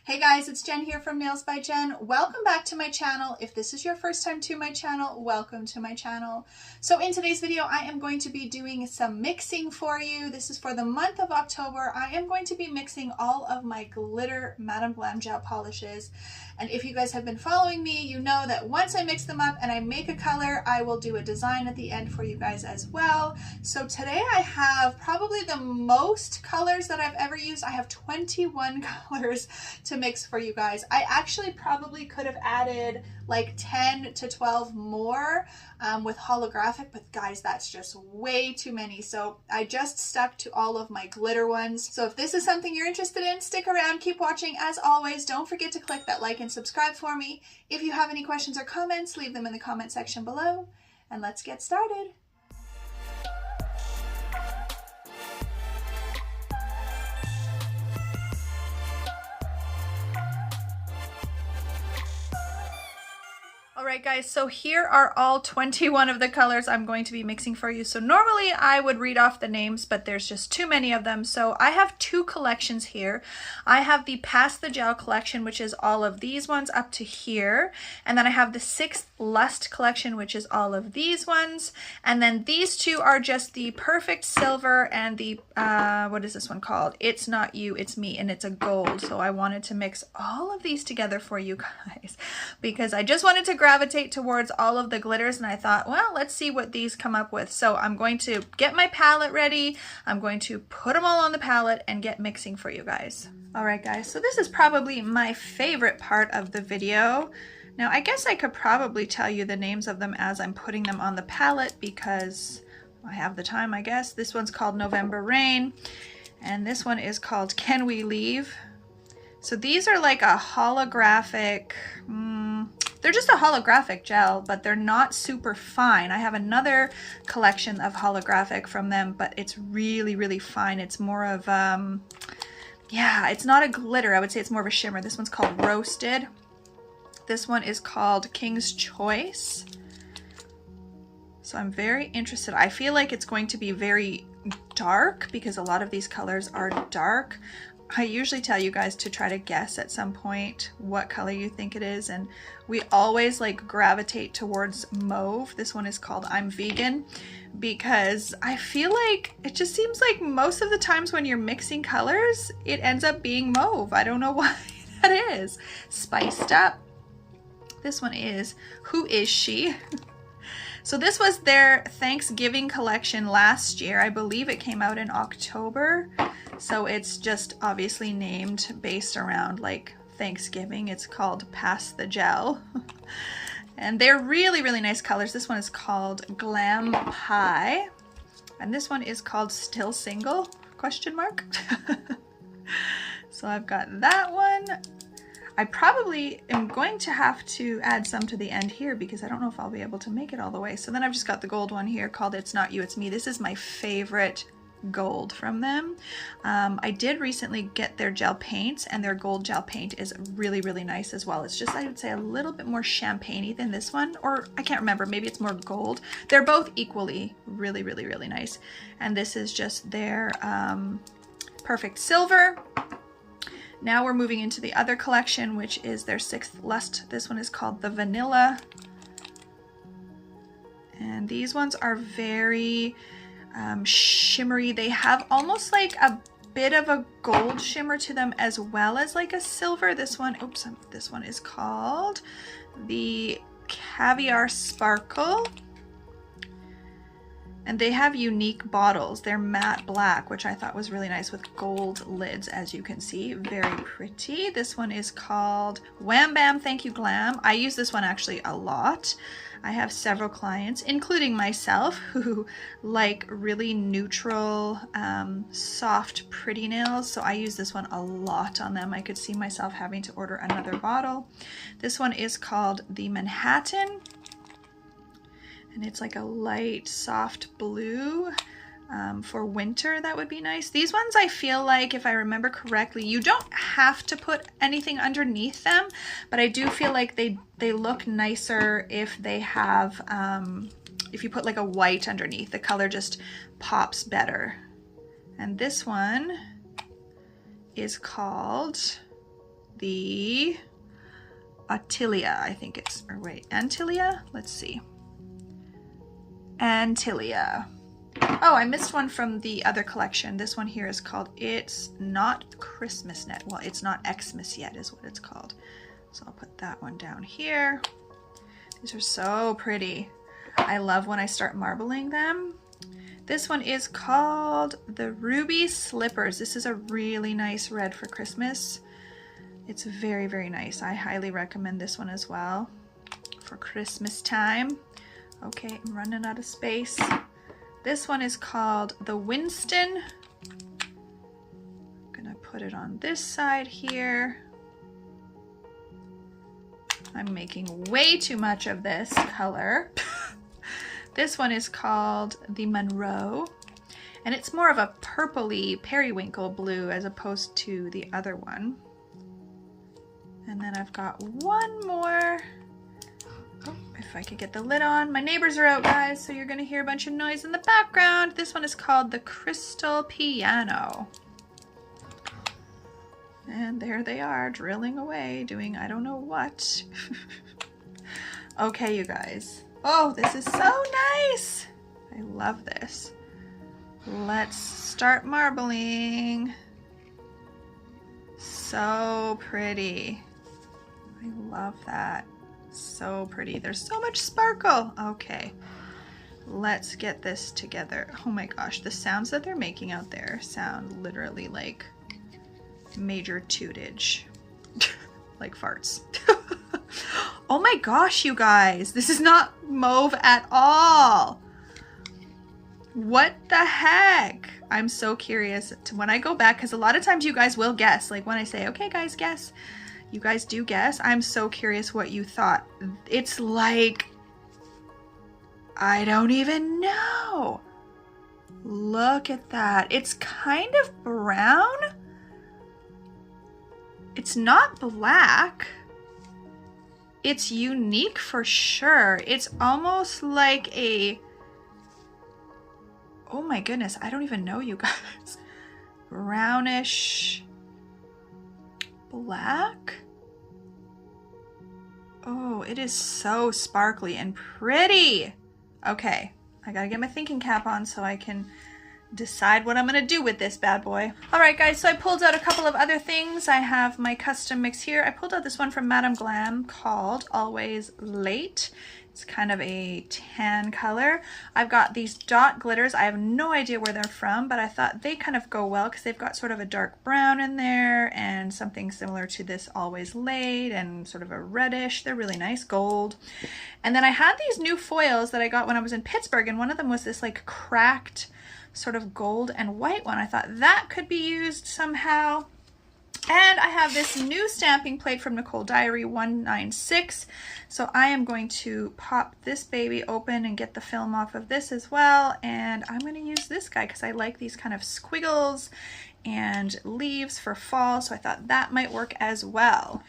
Hey guys, it's Jen here from Nails by Jen. Welcome back to my channel. If this is your first time to my channel, welcome to my channel. So in today's video, I am going to be doing some mixing for you. This is for the month of October. I am going to be mixing all of my glitter Madam Glam gel polishes. And if you guys have been following me, you know that once I mix them up and I make a color, I will do a design at the end for you guys as well. So today I have probably the most colors that I've ever used. I have 21 colors to mix for you guys. I actually probably could have added like 10 to 12 more with holographic, but guys, that's just way too many. So I just stuck to all of my glitter ones. So if this is something you're interested in, stick around, keep watching. As always, don't forget to click that like and subscribe for me. If you have any questions or comments, leave them in the comment section below, and let's get started. Alright guys, so here are all 21 of the colors I'm going to be mixing for you. So normally I would read off the names, but there's just too many of them. So I have two collections here. I have the Pass the Gel collection, which is all of these ones up to here. And then I have the 6th Lust collection, which is all of these ones. And then these two are just the Perfect Silver and the, what is this one called? It's Not You, It's Me, and it's a gold. So I wanted to mix all of these together for you guys because I just wanted to gravitate towards all of the glitters, and I thought, well, let's see what these come up with. So I'm going to get my palette ready. I'm going to put them all on the palette and get mixing for you guys. All right guys, so this is probably my favorite part of the video. Now I guess I could probably tell you the names of them as I'm putting them on the palette because I have the time, I guess. This one's called November Rain, and this one is called Can We Leave? So these are like a holographic, they're just a holographic gel, but they're not super fine. I have another collection of holographic from them, but it's really, really fine. It's more of, yeah, it's not a glitter. I would say it's more of a shimmer. This one's called Roasted. This one is called King's Choice. So I'm very interested. I feel like it's going to be very dark because a lot of these colors are dark. I usually tell you guys to try to guess at some point what color you think it is, and we always like gravitate towards mauve. This one is called I'm Vegan because I feel like it just seems like most of the times when you're mixing colors, it ends up being mauve. I don't know why that is. Spiced Up. This one is Who Is She? So this was their Thanksgiving collection last year. I believe it came out in October. So it's just obviously named based around like Thanksgiving. It's called Pass the Gel. And they're really, really nice colors. This one is called Glam Pie. And this one is called Still Single, question mark. So I've got that one. I probably am going to have to add some to the end here because I don't know if I'll be able to make it all the way. So then I've just got the gold one here called It's Not You, It's Me. This is my favorite gold from them. I did recently get their gel paints, and their gold gel paint is really, really nice as well. It's just, I would say, a little bit more champagne-y than this one, or I can't remember, maybe it's more gold. They're both equally really, really, really nice. And this is just their Perfect Silver. Now we're moving into the other collection, which is their 6th Lust. This one is called the Vanilla. And these ones are very shimmery. They have almost like a bit of a gold shimmer to them as well as like a silver. This one, oops, this one is called the Caviar Sparkle. And they have unique bottles. They're matte black, which I thought was really nice with gold lids, as you can see. Very pretty. This one is called Wham Bam Thank You Glam. I use this one actually a lot. I have several clients, including myself, who like really neutral, soft, pretty nails. So I use this one a lot on them. I could see myself having to order another bottle. This one is called the Manhattan. And it's like a light, soft blue. For winter, that would be nice. These ones, I feel like, if I remember correctly, you don't have to put anything underneath them, but I do feel like they look nicer if they have, if you put like a white underneath. The color just pops better. And this one is called the Attilia, I think it's, or wait, Antilia? Let's see. Antilia. Oh, I missed one from the other collection. This one here is called It's Not Christmas Net. Well, It's Not Xmas Yet is what it's called. So I'll put that one down here. These are so pretty. I love when I start marbling them. This one is called the Ruby Slippers. This is a really nice red for Christmas. It's very, very nice. I highly recommend this one as well for Christmas time. Okay, I'm running out of space. This one is called the Winston. I'm gonna put it on this side here. I'm making way too much of this color. This one is called the Monroe, and it's more of a purpley periwinkle blue as opposed to the other one. And then I've got one more. Oh, if I could get the lid on. My neighbors are out, guys, so you're gonna hear a bunch of noise in the background. This one is called the Crystal Piano. And there they are, drilling away, doing I don't know what. Okay, you guys. Oh, this is so nice. I love this. Let's start marbling. So pretty. I love that. So pretty. There's so much sparkle. Okay, let's get this together. Oh my gosh, the sounds that they're making out there sound literally like major tootage. Like farts. Oh my gosh, you guys, this is not mauve at all. What the heck? I'm so curious to when I go back, because a lot of times you guys will guess. Like when I say, okay guys, guess. You guys do guess. I'm so curious what you thought. It's like, I don't even know. Look at that. It's kind of brown. It's not black. It's unique for sure. It's almost like a, oh my goodness, I don't even know, you guys. Brownish black. Oh, it is so sparkly and pretty. Okay, I gotta get my thinking cap on so I can decide what I'm gonna do with this bad boy. All right, guys, so I pulled out a couple of other things. I have my custom mix here. I pulled out this one from Madam Glam called Always Late. It's kind of a tan color. I've got these dot glitters. I have no idea where they're from, but I thought they kind of go well because they've got sort of a dark brown in there and something similar to this Always Late and sort of a reddish. They're really nice, gold. And then I had these new foils that I got when I was in Pittsburgh, and one of them was this like cracked sort of gold and white one. I thought that could be used somehow. And I have this new stamping plate from Nicole Diary 196. So I am going to pop this baby open and get the film off of this as well. And I'm going to use this guy because I like these kind of squiggles and leaves for fall. So I thought that might work as well.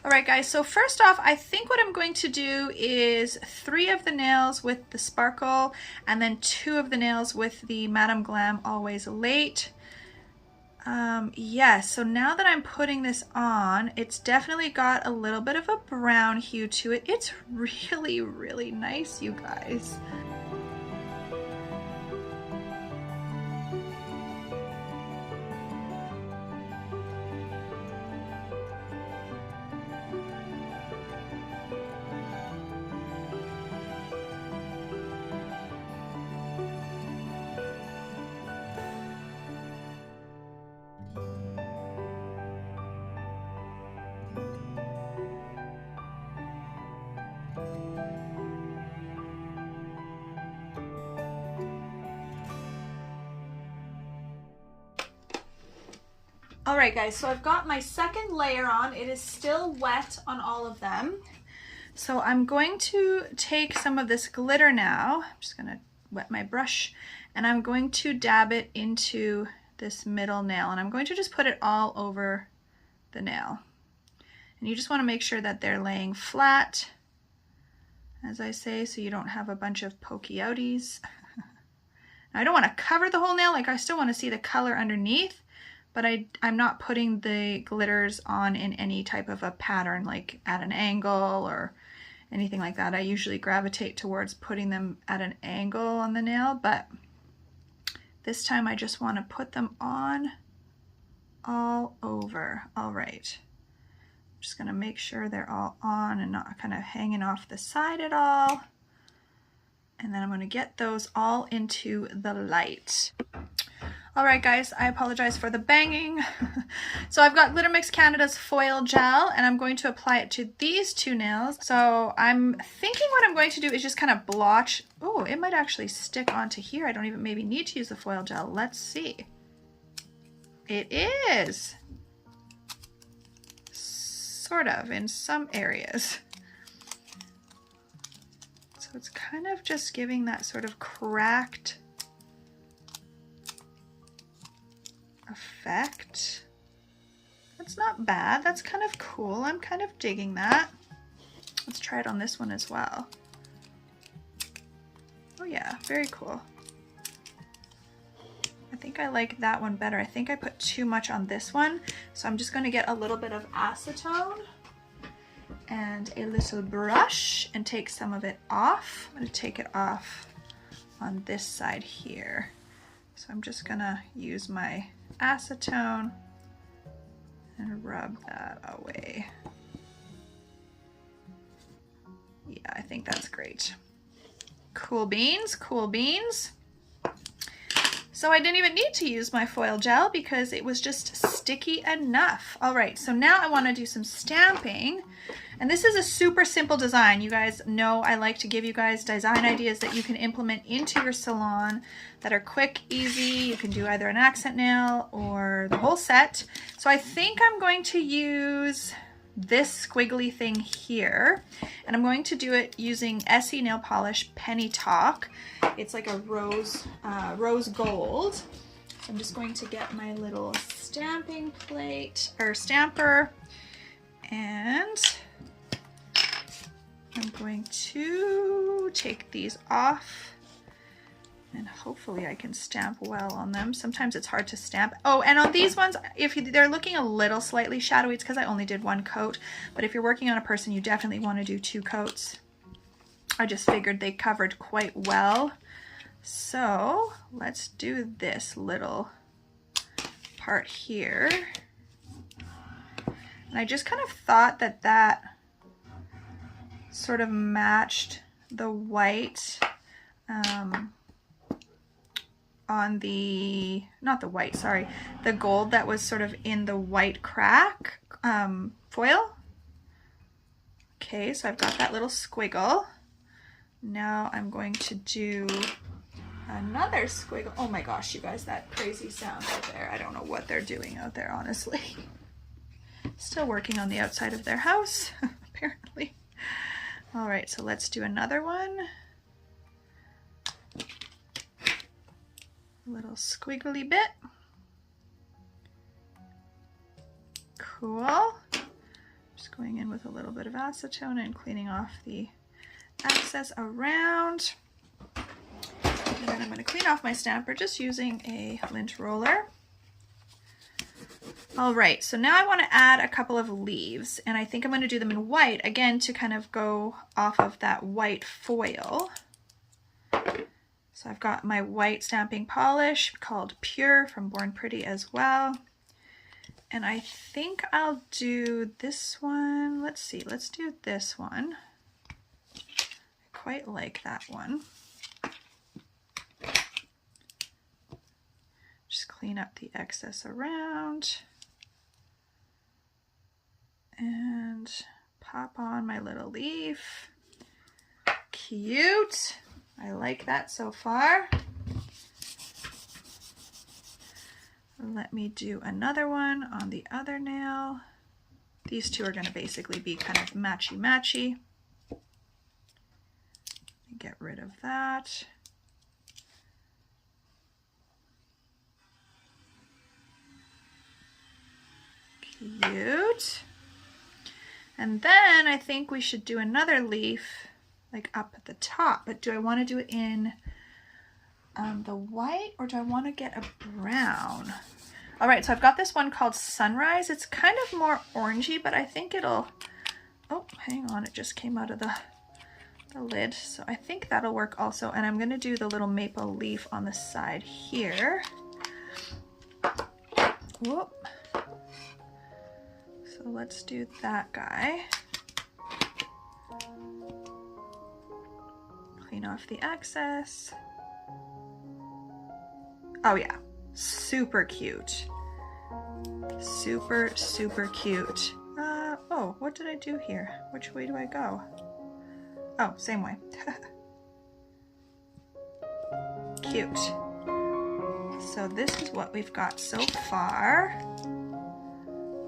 All right, guys. So first off, I think what I'm going to do is 3 of the nails with the sparkle and then 2 of the nails with the Madam Glam Always Late. Yes, so now that I'm putting this on, it's definitely got a little bit of a brown hue to it. It's really, really nice, you guys. All right, guys, so I've got my second layer on. It is still wet on all of them. So I'm going to take some of this glitter now. I'm just gonna wet my brush and I'm going to dab it into this middle nail, and I'm going to just put it all over the nail. And you just wanna make sure that they're laying flat, as I say, so you don't have a bunch of pokey outies. I don't wanna cover the whole nail, like I still wanna see the color underneath, but I'm not putting the glitters on in any type of a pattern, like at an angle or anything like that. I usually gravitate towards putting them at an angle on the nail, but this time I just want to put them on all over. All right. I'm just going to make sure they're all on and not kind of hanging off the side at all. And then I'm going to get those all into the light. All right, guys, I apologize for the banging. So I've got Glitter Mix Canada's foil gel, and I'm going to apply it to these two nails. So I'm thinking what I'm going to do is just kind of blotch. Oh, it might actually stick onto here. I don't even maybe need to use the foil gel. Let's see. It is. Sort of, in some areas. So it's kind of just giving that sort of cracked effect. That's not bad. That's kind of cool. I'm kind of digging that. Let's try it on this one as well. Oh yeah, very cool. I think I like that one better. I think I put too much on this one. So I'm just going to get a little bit of acetone and a little brush and take some of it off. I'm going to take it off on this side here. So I'm just going to use my acetone and rub that away. Yeah, I think that's great. Cool beans, cool beans. So I didn't even need to use my foil gel because it was just sticky enough. All right, so now I want to do some stamping. And this is a super simple design. You guys know I like to give you guys design ideas that you can implement into your salon that are quick, easy. You can do either an accent nail or the whole set. So I think I'm going to use this squiggly thing here, and I'm going to do it using Essie Nail Polish Penny Talk. It's like a rose gold. So I'm just going to get my little stamping plate or stamper, and I'm going to take these off, and hopefully I can stamp well on them. Sometimes it's hard to stamp. Oh, and on these ones, if they're looking a little slightly shadowy, it's because I only did one coat. But if you're working on a person, you definitely want to do 2 coats. I just figured they covered quite well. So let's do this little part here. And I just kind of thought that that sort of matched the white on the, not the white, sorry, the gold that was sort of in the white crack foil. Okay, so I've got that little squiggle. Now I'm going to do another squiggle. Oh my gosh, you guys, that crazy sound out there. I don't know what they're doing out there, honestly. Still working on the outside of their house, apparently. All right, so let's do another one. Little squiggly bit. Cool. Just going in with a little bit of acetone and cleaning off the excess around. And then I'm going to clean off my stamper just using a lint roller. All right, so now I want to add a couple of leaves, and I think I'm going to do them in white, again, to kind of go off of that white foil. So I've got my white stamping polish called Pure from Born Pretty as well. And I think I'll do this one. Let's see, let's do this one. I quite like that one. Just clean up the excess around. And pop on my little leaf. Cute. I like that so far. Let me do another one on the other nail. These two are going to basically be kind of matchy-matchy. Get rid of that. Cute. And then I think we should do another leaf like up at the top, but do I want to do it in the white, or do I want to get a brown? All right, so I've got this one called Sunrise. It's kind of more orangey, but I think it'll, oh, hang on, it just came out of the lid. So I think that'll work also. And I'm gonna do the little maple leaf on the side here. Whoop. So let's do that guy. Clean off the excess. Oh yeah, super cute. Super, super cute. Oh, what did I do here? Which way do I go? Oh, same way. Cute. So this is what we've got so far.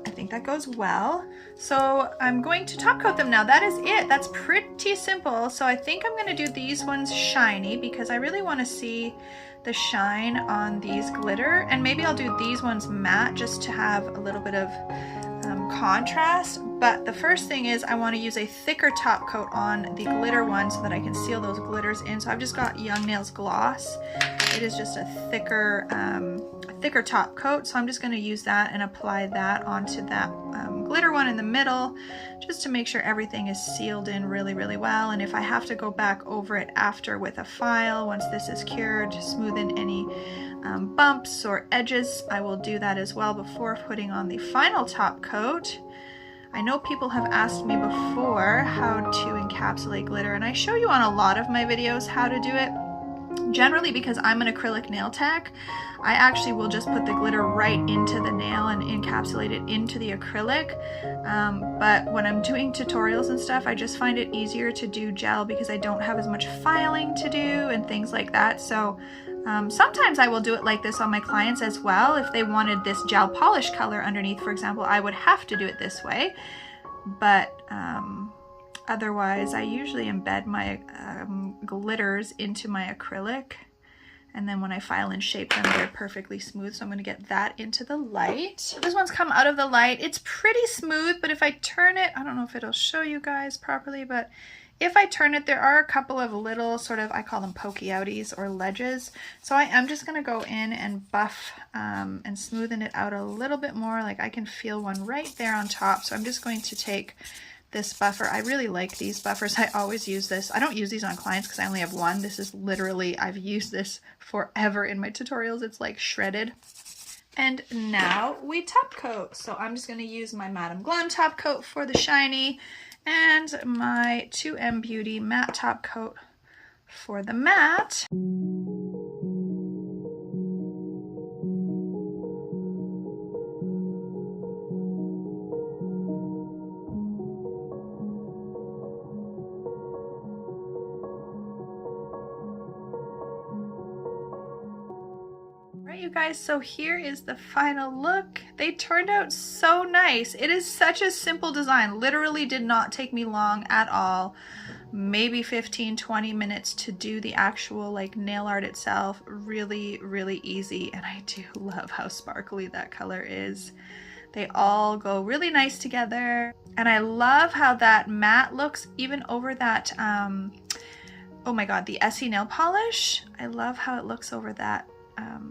I think that goes well. So I'm going to top coat them now. That is it. That's pretty simple. So I think I'm going to do these ones shiny because I really want to see the shine on these glitter, and maybe I'll do these ones matte just to have a little bit of contrast. But the first thing is I want to use a thicker top coat on the glitter one so that I can seal those glitters in. So I've just got Young Nails Gloss. It is just a thicker top coat, so I'm just going to use that and apply that onto that glitter one in the middle just to make sure everything is sealed in really, really well. And if I have to go back over it after with a file, once this is cured, smooth in any bumps or edges, I will do that as well before putting on the final top coat. I know people have asked me before how to encapsulate glitter, and I show you on a lot of my videos how to do it. Generally, because I'm an acrylic nail tech, I actually will just put the glitter right into the nail and encapsulate it into the acrylic. But when I'm doing tutorials and stuff, I just find it easier to do gel because I don't have as much filing to do and things like that. So sometimes I will do it like this on my clients as well. If they wanted this gel polish color underneath, for example, I would have to do it this way. But otherwise, I usually embed my glitters into my acrylic, and then when I file and shape them, they're perfectly smooth. So I'm going to get that into the light. So this one's come out of the light. It's pretty smooth, but if I turn it, I don't know if it'll show you guys properly, but if I turn it, there are a couple of little sort of, I call them pokey outies or ledges. So I am just going to go in and buff and smoothen it out a little bit more. Like I can feel one right there on top. So I'm just going to take this buffer. I really like these buffers. I always use this. I don't use these on clients because I only have one. This is literally, I've used this forever in my tutorials. It's like shredded. And now we top coat. So I'm just going to use my Madam Glam top coat for the shiny and my 2M Beauty matte top coat for the matte. You guys, so here is the final look. They turned out so nice. It is such a simple design. Literally did not take me long at all. Maybe 15-20 minutes to do the actual like nail art itself. Really, really easy. And I do love how sparkly that color is. They all go really nice together. And I love how that matte looks even over that, oh my God, the Essie nail polish. I love how it looks over that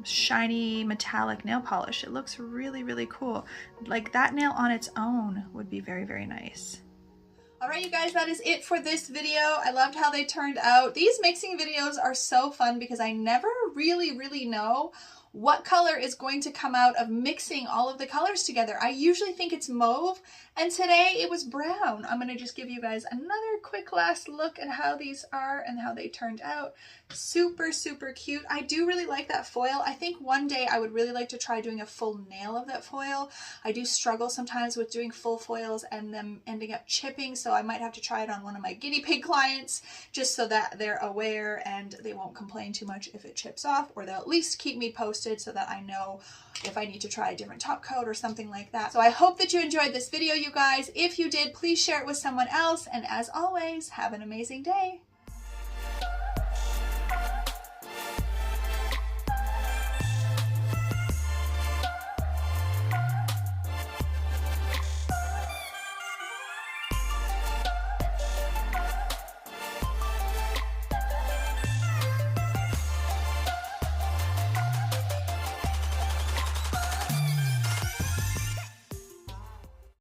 shiny metallic nail polish. It looks really, really cool. Like that nail on its own would be very, very nice. Alright you guys, that is it for this video. I loved how they turned out. These mixing videos are so fun because I never really know what color is going to come out of mixing all of the colors together. I usually think it's mauve, and today it was brown. I'm going to just give you guys another quick last look at how these are and how they turned out. Super, super cute. I do really like that foil. I think one day I would really like to try doing a full nail of that foil. I do struggle sometimes with doing full foils and them ending up chipping, so I might have to try it on one of my guinea pig clients just so that they're aware and they won't complain too much if it chips off, or they'll at least keep me posted so that I know if I need to try a different top coat or something like that. So I hope that you enjoyed this video, you guys. If you did, please share it with someone else, and as always, have an amazing day.